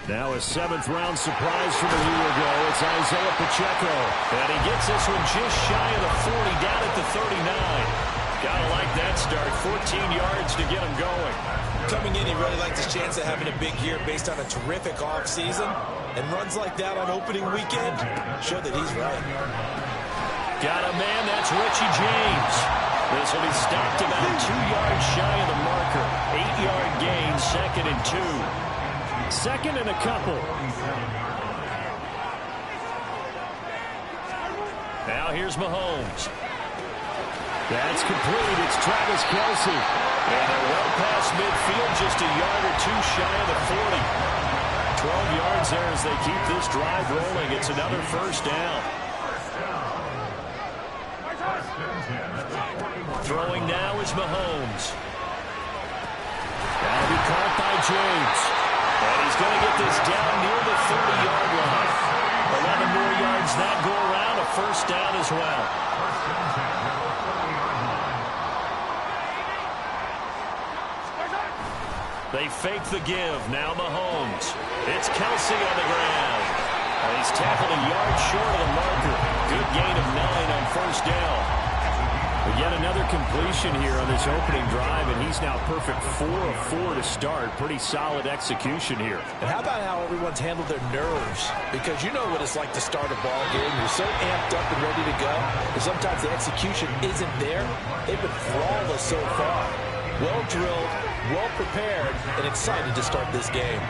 Now a seventh-round surprise from a year ago. It's Isaiah Pacheco. And he gets this one just shy of the 40, down at the 39. Gotta like that start. 14 yards to get him going. Coming in, he really liked his chance of having a big year based on a terrific offseason. And runs like that on opening weekend show that he's right. Got a man, that's Richie James. This will be stopped about 2 yards shy of the marker. 8-yard gain, 2nd and 2. 2nd and a couple. Now here's Mahomes. That's complete. It's Travis Kelce. And they're well past midfield, just a yard or two shy of the 40. 12 yards there as they keep this drive rolling. It's another first down. Throwing now is Mahomes. That'll be caught by James. And he's going to get this down near the 30-yard line. 11 more yards that go around, a first down as well. They fake the give. Now Mahomes. It's Kelce on the ground. And he's tackled a yard short of the marker. Good gain of 9 on first down. But yet another completion here on this opening drive, and he's now perfect 4 of 4 to start. Pretty solid execution here. And how about how everyone's handled their nerves? Because you know what it's like to start a ball game. You're so amped up and ready to go, and sometimes the execution isn't there. They've been flawless so far. Well drilled, well prepared, and excited to start this game.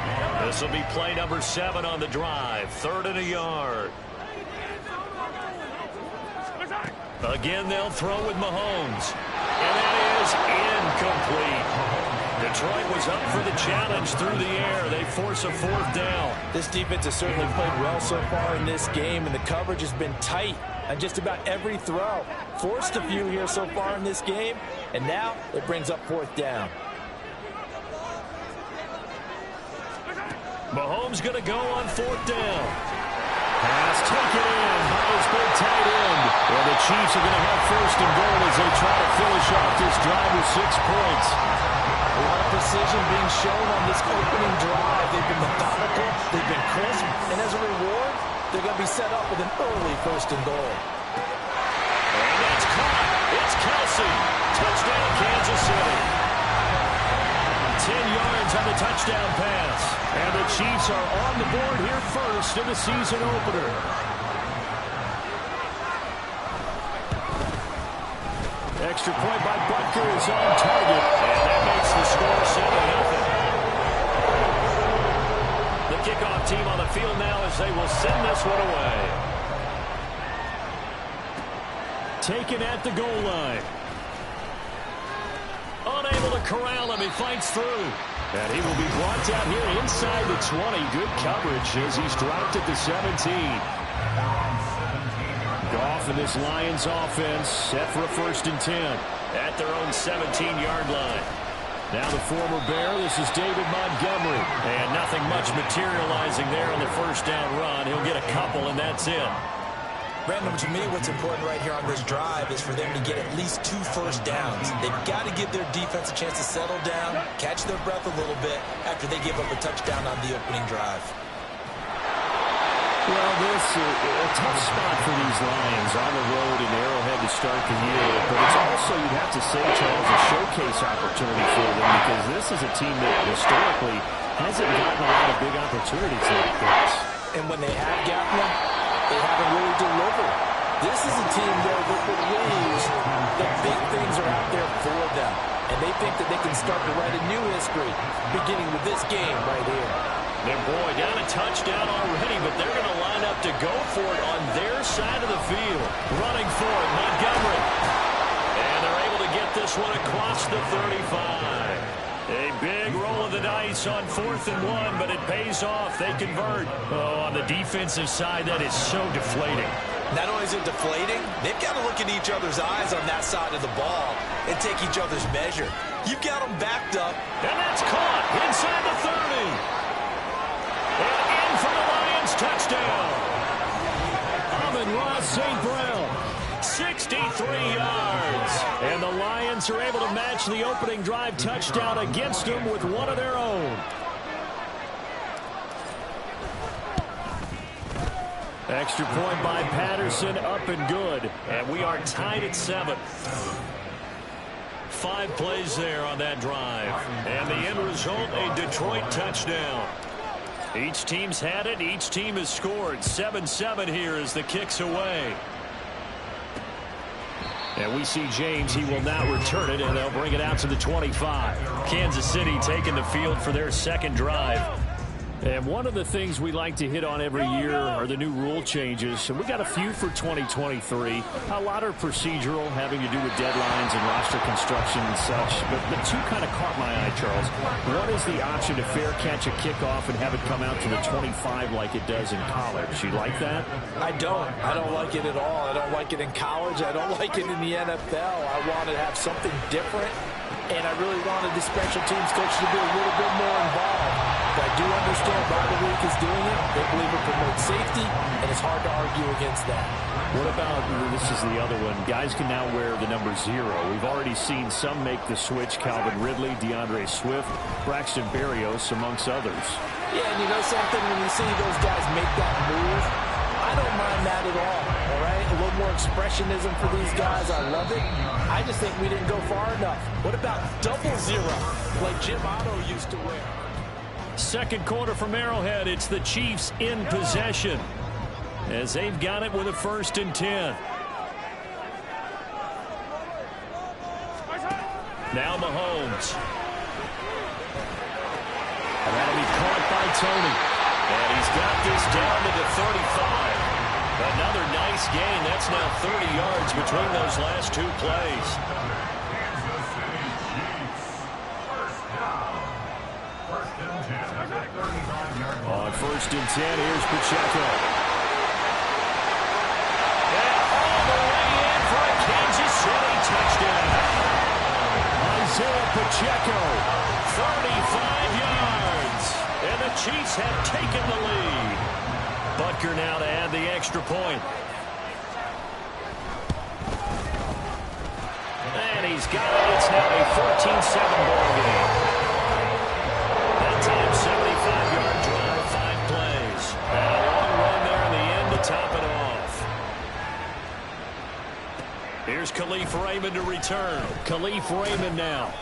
This will be play number 7 on the drive. 3rd and a yard. Again, they'll throw with Mahomes. And that is incomplete. Detroit was up for the challenge through the air. They force a 4th down. This defense has certainly played well so far in this game, and the coverage has been tight on just about every throw. Forced a few here so far in this game, and now it brings up 4th down. Mahomes going to go on 4th down. Pass taken in by his big tight end. And the Chiefs are going to have 1st and goal as they try to finish off this drive with 6 points. A lot of precision being shown on this opening drive. They've been methodical, they've been crisp, and as a reward, they're going to be set up with an early 1st and goal. And that's caught. It's Kelce. Touchdown, Kansas City. 10 yards on the touchdown pass. And the Chiefs are on the board here first in the season opener. Extra point by Butker is on target. And that makes the score 7-0. The kickoff team on the field now as they will send this one away. Taken at the goal line. Unable to corral him. He fights through. And he will be brought down here inside the 20. Good coverage as he's dropped at the 17. Goff and this Lions offense set for a 1st and 10 at their own 17-yard line. Now the former Bear, this is David Montgomery. And nothing much materializing there on the 1st down run. He'll get a couple, and that's it. Brandon, to me, what's important right here on this drive is for them to get at least 2 first downs. They've got to give their defense a chance to settle down, catch their breath a little bit after they give up a touchdown on the opening drive. Well, this is a tough spot for these Lions on the road in Arrowhead to start the year. But it's also, you'd have to say, Charles, a showcase opportunity for them because this is a team that historically hasn't gotten a lot of big opportunities like this. And when they have gotten them, they haven't really delivered. This is a team, though, that believes that big things are out there for them. And they think that they can start to write a new history, beginning with this game right here. And boy, down a touchdown already, but they're going to line up to go for it on their side of the field. Running for it, Montgomery. And they're able to get this one across the 35. A big roll of the dice on 4th and 1, but it pays off. They convert. Oh, on the defensive side, that is so deflating. Not only is it deflating, they've got to look in each other's eyes on that side of the ball and take each other's measure. You've got them backed up. And that's caught inside the 30. And in for the Lions touchdown. Amon-Ra St. Brown. 63 yards. And the Lions are able to match the opening drive touchdown against them with one of their own. Extra point by Patterson, up and good. And we are tied at 7. 5 plays there on that drive. And the end result, a Detroit touchdown. Each team's had it. Each team has scored. 7-7 here as the kick's away. And we see James. He will now return it, and they'll bring it out to the 25. Kansas City taking the field for their second drive. And one of the things we like to hit on every year are the new rule changes. And we got a few for 2023. A lot are procedural, having to do with deadlines and roster construction and such. But the two kind of caught my eye, Charles. One is the option to fair catch a kickoff and have it come out to the 25 like it does in college. You like that? I don't. I don't like it at all. I don't like it in college. I don't like it in the NFL. I want to have something different. And I really wanted the special teams coach to be a little bit more involved. But I do understand why the league is doing it. They believe it promotes safety, and it's hard to argue against that. What about, this is the other one, guys can now wear the number 0. We've already seen some make the switch. Calvin Ridley, DeAndre Swift, Braxton Berrios, amongst others. Yeah, and you know something? When you see those guys make that move, I don't mind that at all right? A little more expressionism for these guys. I love it. I just think we didn't go far enough. What about double 0 like Jim Otto used to wear? Second quarter from Arrowhead. It's the Chiefs in possession as they've got it with a 1st and 10. Now Mahomes. And that'll be caught by Tony. And he's got this down to the 35. Another nice gain. That's now 30 yards between those last 2 plays. On 1st and 10, here's Pacheco. And all the way in for a Kansas City touchdown. Isaiah Pacheco, 35 yards. And the Chiefs have taken the lead. Butker now to add the extra point. And he's got it. It's now a 14-7 ball game. That time, 75-yard drive, 5 plays. And a long run there in the end to top it off. Here's Khalif Raymond to return. Khalif Raymond now.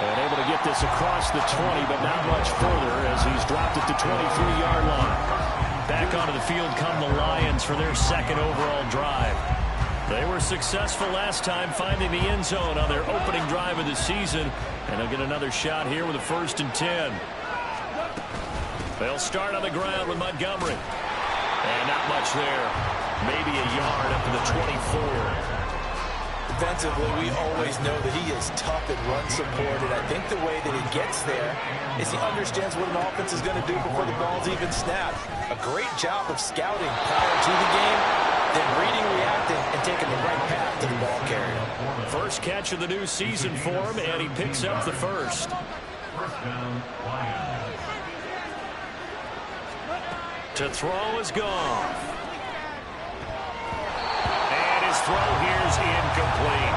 And able to get this across the 20, but not much further as he's dropped it to 23-yard line. Back onto the field come the Lions for their second overall drive. They were successful last time finding the end zone on their opening drive of the season. And they'll get another shot here with a 1st and 10. They'll start on the ground with Montgomery. And not much there. Maybe a yard up to the 24. Defensively, we always know that he is tough and run supported. I think the way that he gets there is he understands what an offense is going to do before the ball's even snapped. A great job of scouting prior to the game, then reading, reacting, and taking the right path to the ball carrier. First catch of the new season for him, and he picks up the first. To throw is gone. His throw here is incomplete.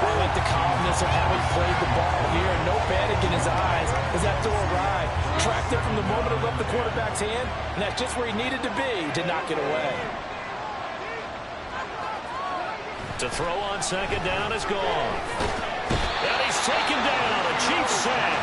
I like the calmness of how he played the ball here. No panic in his eyes as that throw arrived. Tracked it from the moment it left the quarterback's hand, and that's just where he needed to be to knock it away. To throw on second down is gone. And he's taken down. A Chiefs sack.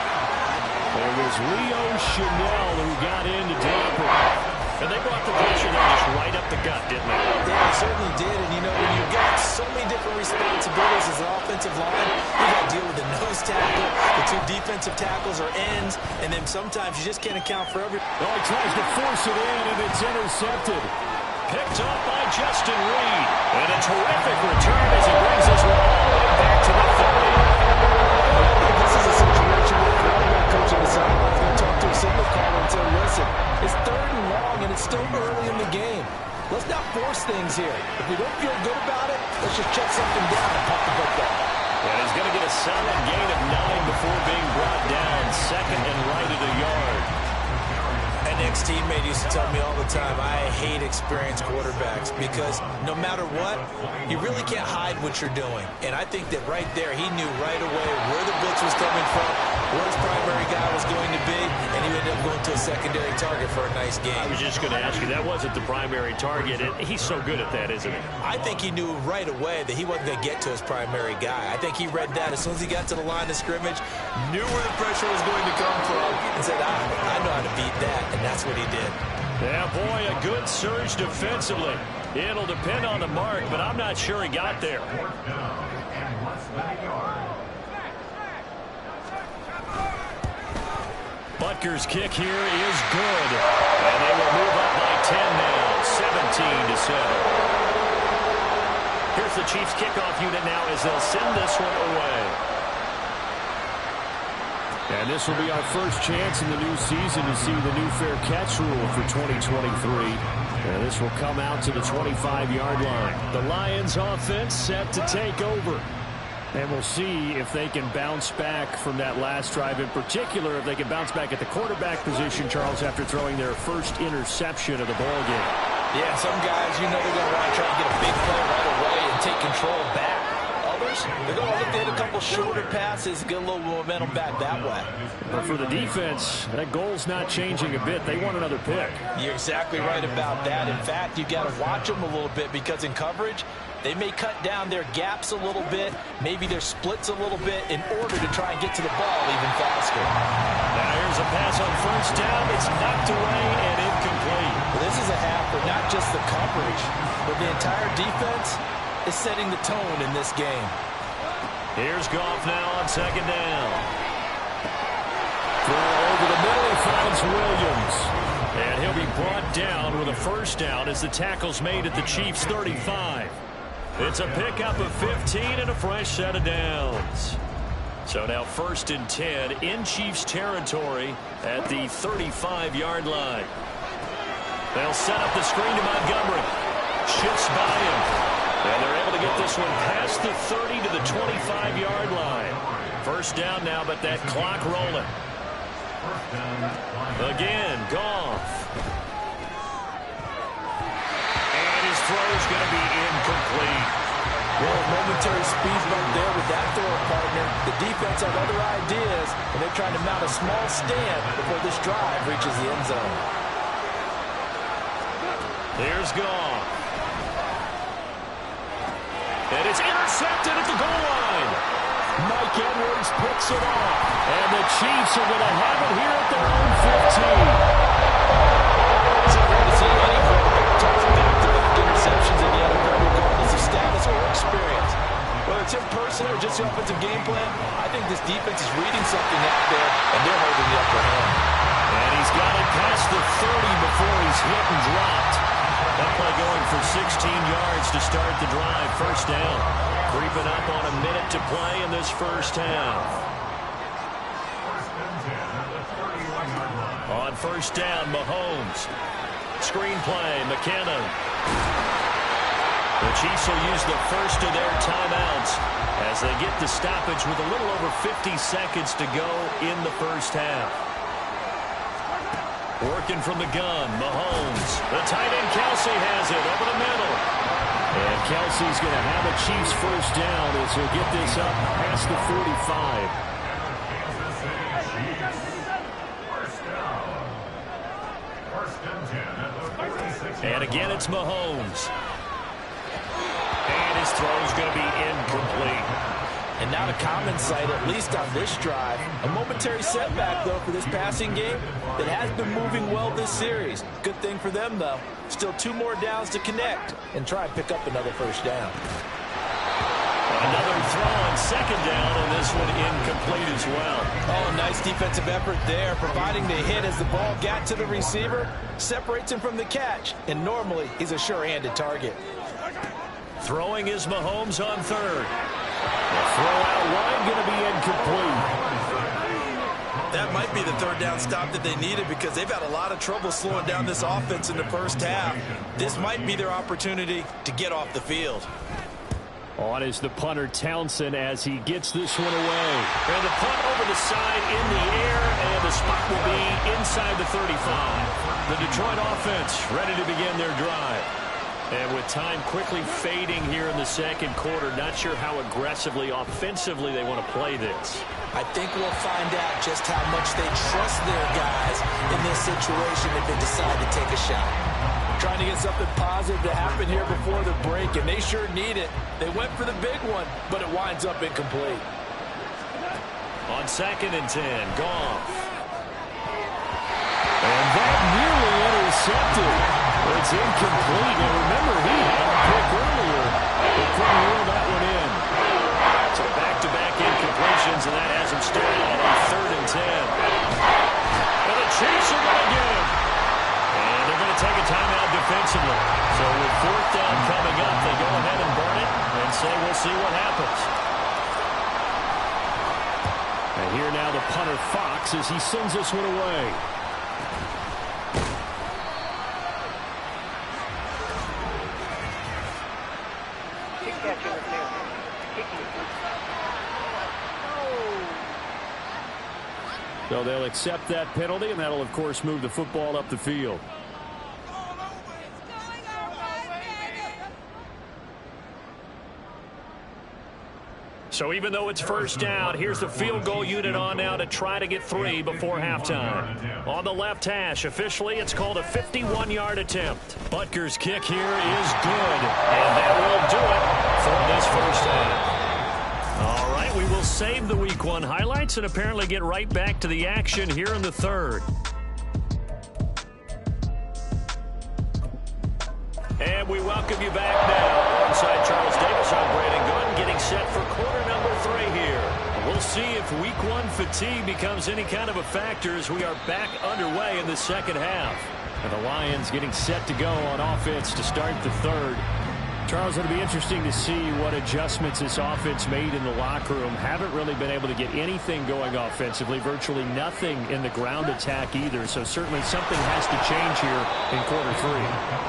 There was Leo Chanel who got in to drop it. And they brought the pressure there just right up the gut, didn't they? Yeah, they certainly did. And, you know, when you've got so many different responsibilities as an offensive line, you've got to deal with the nose tackle, the 2 defensive tackles or ends, and then sometimes you just can't account for every... Oh, he tries to force it in, and it's intercepted. Picked up by Justin Reed. And a terrific return as he brings this one all the way back to the 30. This is a situation where the quarterback coach on the sideline is going to talk to a signal caller and say, listen, it's 3rd and long, and it's still early in the game. Let's not force things here. If we don't feel good about it, let's just check something down and pop the football. And he's going to get a solid gain of 9 before being brought down. Second and right at a yard. And then ex-teammate used to tell me all the time, I hate experienced quarterbacks because no matter what, you really can't hide what you're doing. And I think that right there, he knew right away where the blitz was coming from, where his primary guy was going to be, and he ended up going to a secondary target for a nice game. I was just going to ask you, that wasn't the primary target, and he's so good at that, isn't he? I think he knew right away that he wasn't going to get to his primary guy. I think he read that as soon as he got to the line of scrimmage, knew where the pressure was going to come from, and said, I know how to beat that, and that's what he did. Yeah, boy, a good surge defensively. It'll depend on the mark, but I'm not sure he got there. Butker's kick here is good. And they will move up by 10 now, 17-7. Here's the Chiefs kickoff unit now as they'll send this one away. And this will be our first chance in the new season to see the new fair catch rule for 2023. And this will come out to the 25-yard line. The Lions offense set to take over. And we'll see if they can bounce back from that last drive. In particular, if they can bounce back at the quarterback position, Charles, after throwing their first interception of the ball game. Yeah, some guys, you know they're going to want to try to get a big play right away and take control back. Others, they're going to look to hit a couple shorter passes, get a little momentum back that way. But for the defense, that goal's not changing a bit. They want another pick. You're exactly right about that. In fact, you've got to watch them a little bit because in coverage, they may cut down their gaps a little bit, maybe their splits a little bit in order to try and get to the ball even faster. Now here's a pass on first down. It's knocked away and incomplete. Well, this is a half for not just the coverage, but the entire defense is setting the tone in this game. Here's Goff now on second down. Throw over the middle, he finds Williams. And he'll be brought down with a first down as the tackle's made at the Chiefs' 35. It's a pickup of 15 and a fresh set of downs. So now 1st and 10 in Chiefs territory at the 35-yard line. They'll set up the screen to Montgomery. Shifts by him. And they're able to get this one past the 30 to the 25-yard line. First down now, but that clock rolling. Again, Goff. And his throw's going to be incomplete. Well, momentary speed bump there with that throw partner. The defense had other ideas, and they're trying to mount a small stand before this drive reaches the end zone. Here's Goff. And it's intercepted at the goal line. Mike Edwards picks it off. And the Chiefs are going to have it here at their own 15. It's rare to see any quarterback toss back-to-back interceptions in the NFL, regardless of status or experience. Whether it's in person or just the offensive game plan, I think this defense is reading something out there, and they're holding the upper hand. And he's got it past the 30 before he's hit and dropped. That play going for 16 yards to start the drive. First down. Creeping up on a minute to play in this first half. On first down, Mahomes. Screen play, McKinnon. The Chiefs will use the first of their timeouts as they get the stoppage with a little over 50 seconds to go in the first half. Working from the gun, Mahomes. The tight end, Kelsey, has it over the middle. And Kelsey's going to have a Chiefs first down as he'll get this up past the 45. And again, it's Mahomes. And his throw's going to be incomplete. And not a common sight, at least on this drive. A momentary setback, though, for this passing game that has been moving well this series. Good thing for them, though. Still 2 more downs to connect and try and pick up another first down. Another throw on second down, and this one incomplete as well. Oh, nice defensive effort there, providing the hit as the ball got to the receiver, separates him from the catch, and normally he's a sure-handed target. Throwing is Mahomes on third. The throw out wide going to be incomplete. That might be the third down stop that they needed because they've had a lot of trouble slowing down this offense in the first half. This might be their opportunity to get off the field. On is the punter Townsend as he gets this one away. And the punt over the side in the air, and the spot will be inside the 35. The Detroit offense ready to begin their drive. And with time quickly fading here in the second quarter, not sure how aggressively, offensively they want to play this. I think we'll find out just how much they trust their guys in this situation if they decide to take a shot. Trying to get something positive to happen here before the break, and they sure need it. They went for the big one, but it winds up incomplete. On 2nd and 10, Goff. And that nearly intercepted. It's incomplete. And remember, he had a pick earlier, but couldn't reel that one in. So back-to-back incompletions, and that has him started on 3rd and 10. And the Chiefs are going to get him. And they're going to take a timeout defensively. So with 4th down coming up, they go ahead and burn it and say we'll see what happens. And here now the punter Fox as he sends this one away. So they'll accept that penalty, and that'll, of course, move the football up the field. So even though it's 1st down, here's the field goal unit on now to try to get 3 before halftime. On the left hash, officially, it's called a 51-yard attempt. Butker's kick here is good, and that will do it for this 1st half. All right, we will save the Week 1 highlights and apparently get right back to the action here in the 3rd. And we welcome you back now. Alongside Charles Davis, I'm Brandon Gordon, getting set for quarter number 3 here. We'll see if Week 1 fatigue becomes any kind of a factor as we are back underway in the 2nd half. And the Lions getting set to go on offense to start the 3rd. Charles, it'll be interesting to see what adjustments this offense made in the locker room. Haven't really been able to get anything going offensively, virtually nothing in the ground attack either. So certainly something has to change here in quarter 3.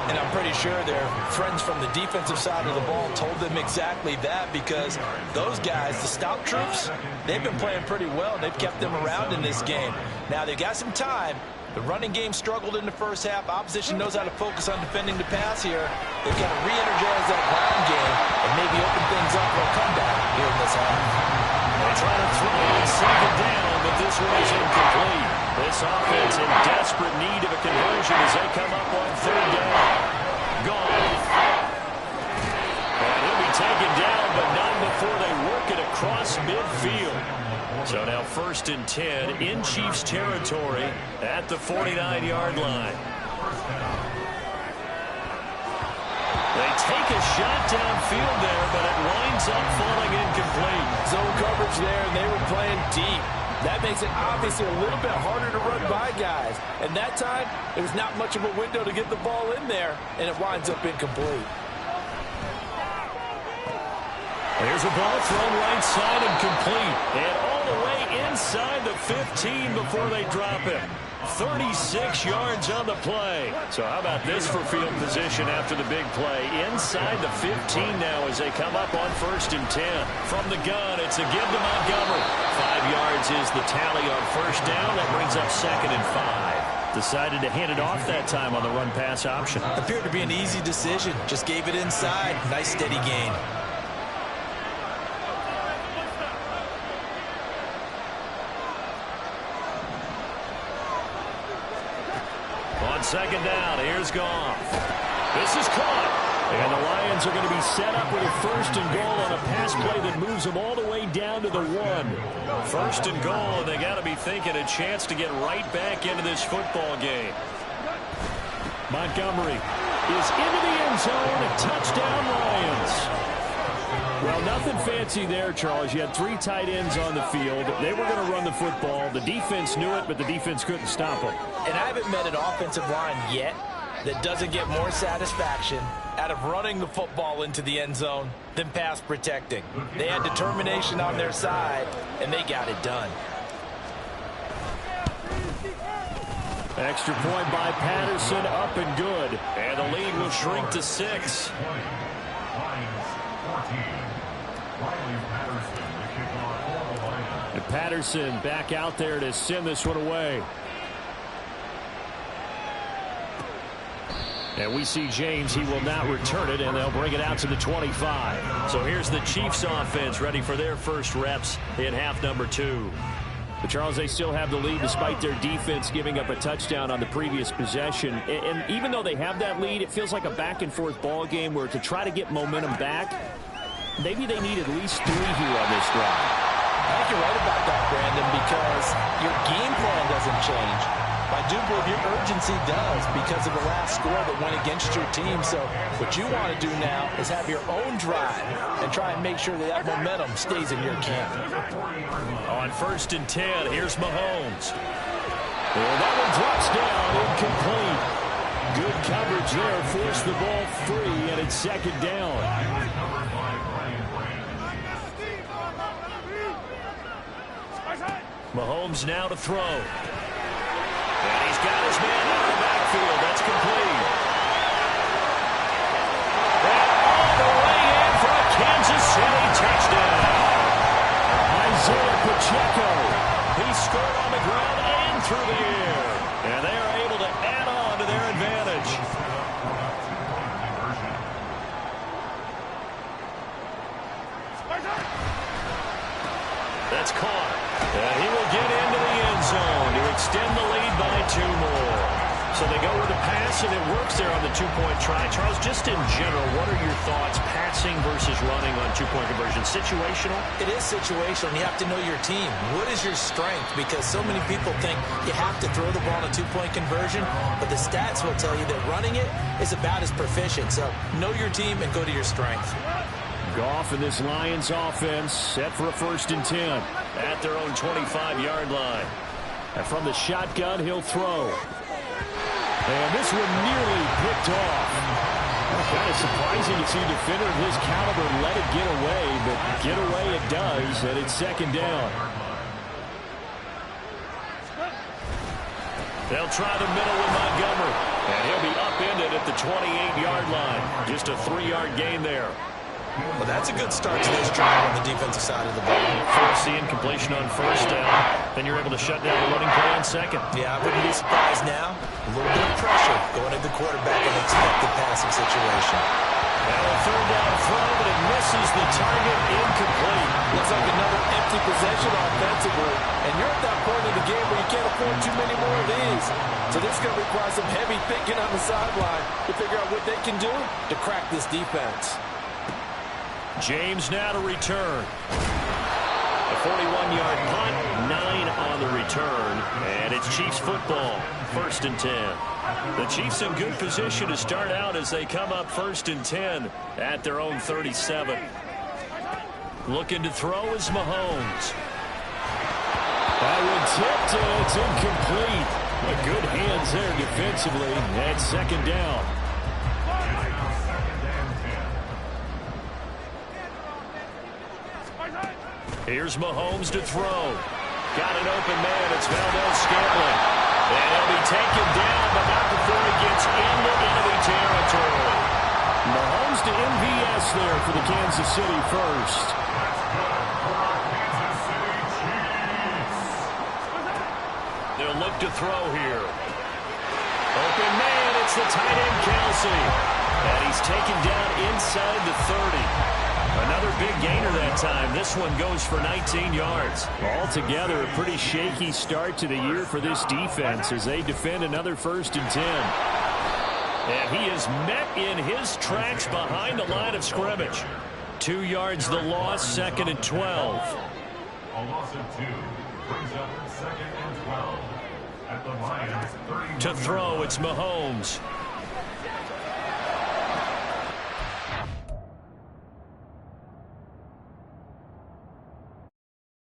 And I'm pretty sure their friends from the defensive side of the ball told them exactly that, because those guys, the stop troops, they've been playing pretty well. They've kept them around in this game. Now they've got some time. The running game struggled in the 1st half. Opposition knows how to focus on defending the pass here. They've got to re-energize that ground game and maybe open things up for a comeback here in this half. They try to throw on 2nd down, but this one is incomplete. This offense in desperate need of a conversion as they come up on 3rd down. Gone. And he'll be taken down, but not before they work it across midfield. So now 1st and 10 in Chiefs territory at the 49-yard line. They take a shot downfield there, but it winds up falling incomplete. Zone coverage there, and they were playing deep. That makes it obviously a little bit harder to run by guys. And that time, there was not much of a window to get the ball in there, and it winds up incomplete. There's a ball thrown right side and complete. And all the way inside the 15 before they drop him. 36 yards on the play. So how about this for field position after the big play? Inside the 15 now as they come up on 1st and 10. From the gun, it's a give to Montgomery. 5 yards is the tally on 1st down. That brings up 2nd and 5. Decided to hand it off that time on the run-pass option. Appeared to be an easy decision. Just gave it inside. Nice steady gain. On 2nd down, here's Goff. This is caught. And the Lions are going to be set up with a 1st and goal on a pass play that moves them all the way down to the 1. 1st and goal, and they got to be thinking a chance to get right back into this football game. Montgomery is into the end zone. A touchdown, Lions. Well, nothing fancy there, Charles. You had 3 tight ends on the field. They were going to run the football. The defense knew it, but the defense couldn't stop them. And I haven't met an offensive line yet that doesn't get more satisfaction out of running the football into the end zone than pass protecting. They had determination on their side, and they got it done. Extra point by Patterson, up and good. And the lead will shrink to 6. And Patterson back out there to send this one away. And we see James. He will not return it, and they'll bring it out to the 25. So here's the Chiefs offense ready for their first reps in half number 2. But Charles, they still have the lead despite their defense giving up a touchdown on the previous possession. And even though they have that lead, it feels like a back-and-forth ball game where to try to get momentum back, maybe they need at least 3 here on this drive. I think you're right about that, Brandon, because your game plan doesn't change. I do believe your urgency does because of the last score that went against your team. So what you want to do now is have your own drive and try and make sure that that momentum stays in your camp. On 1st and 10, here's Mahomes. And that one drops down, incomplete. Good coverage there, forced the ball free, and it's 2nd down. Mahomes now to throw. And he's got his man out of the backfield. That's complete. And all the way in for a Kansas City touchdown. Isaiah Pacheco. He scored on the ground and through the air. And they are able to add on to their advantage. That's caught. And he will get into the end zone to extend the lead by 2 more. So they go with a pass, and it works there on the 2-point try. Charles, just in general, what are your thoughts, passing versus running on 2-point conversion? Situational? It is situational, and you have to know your team. What is your strength? Because so many people think you have to throw the ball on a 2-point conversion, but the stats will tell you that running it is about as proficient. So know your team and go to your strength. Goff and this Lions offense set for a 1st and 10. At their own 25-yard line. And from the shotgun, he'll throw. And this one nearly picked off. Kind of surprising to see a defender of his caliber let it get away, but get away it does, and it's 2nd down. They'll try the middle with Montgomery. And he'll be upended at the 28-yard line. Just a 3-yard gain there. Well, that's a good start to this drive on the defensive side of the ball. Force the incompletion on 1st down. Then you're able to shut down the running play on 2nd. Yeah, I wouldn't be surprised now. A little bit of pressure going at the quarterback in an expected passing situation. And a 3rd down throw, but it misses the target, incomplete. Looks like another empty possession offensively. And you're at that point in the game where you can't afford too many more of these. So this is going to require some heavy thinking on the sideline to figure out what they can do to crack this defense. James now to return. A 41-yard punt, 9 on the return, and it's Chiefs football, 1st and 10. The Chiefs in good position to start out as they come up 1st and 10 at their own 37. Looking to throw is Mahomes. That one tipped, and it's incomplete. But good hands there defensively. That's 2nd down. Here's Mahomes to throw. Got an open man. It's Valdez-Scantling. And he'll be taken down, but not before he gets into enemy territory. Mahomes to MVS there for the Kansas City first. They'll look to throw here. Open man. It's the tight end, Kelsey. And he's taken down inside the 30. Another big gainer that time. This one goes for 19 yards. Altogether, a pretty shaky start to the year for this defense as they defend another 1st and 10. And he is met in his tracks behind the line of scrimmage. 2 yards the loss, 2nd and 12. A loss of 2 brings up 2nd and 12 at the Lions 30. To throw, it's Mahomes.